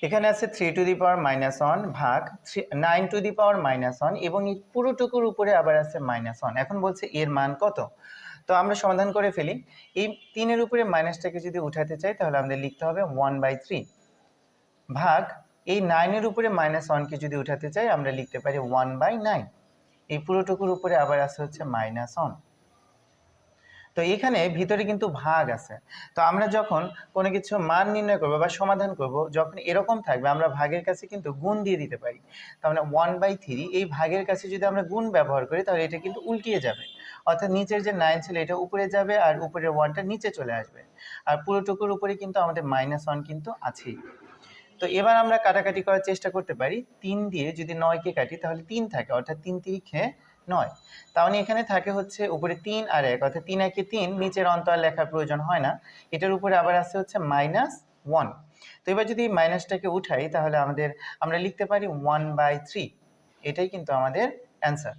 এখানে আছে 3 to the পাওয়ার -1 ভাগ 9 টু দি পাওয়ার -1 এবং এই পুরোটুকুর উপরে আবার আছে -1। এখন বলছে এর মান কত। তো আমরা সমাধান করে ফেলি। এই 3 এর উপরে মাইনাসটাকে যদি উঠাতে চাই তাহলে আমাদের লিখতে হবে 1/3 ভাগ এই 9 এর উপরে -1 কে যদি উঠাতে চাই আমরা লিখতে পারি 1/9। এই পুরোটুকুর উপরে আবার আছে হচ্ছে -1। তো এখানে ভিতরে কিন্তু ভাগ আছে। তো আমরা যখন কোনো কিছু মান নির্ণয় করব বা সমাধান করব, যখন এরকম থাকবে আমরা ভাগের কাছে কিন্তু গুণ দিয়ে দিতে পারি। তার মানে 1/3 এই ভাগের কাছে যদি আমরা গুণ ব্যবহার করি তাহলে এটা কিন্তু উল্টিয়ে যাবে, অর্থাৎ নিচের যে 9 ছিল এটা উপরে যাবে আর উপরের 1টা নিচে চলে আসবে, আর পুরোটুকুর উপরে কিন্তু আমাদের -1 কিন্তু আছেই। তো এবার আমরা কাটাকাটি করার চেষ্টা করতে পারি। 3 দিয়ে যদি 9 কে কাটি তাহলে 3 থাকে, অর্থাৎ 3 3 9। তাহলে এখানে থাকে হচ্ছে উপরে 3 আর 1, অর্থাৎ 3 1 3, নিচের অন্তর লেখার প্রয়োজন হয় না। এটার উপরে আবার আছে হচ্ছে -1। তো এবার যদি মাইনাসটাকে উঠাই তাহলে আমরা লিখতে পারি 1/3। এটাই কিন্তু আমাদের অ্যান্সার।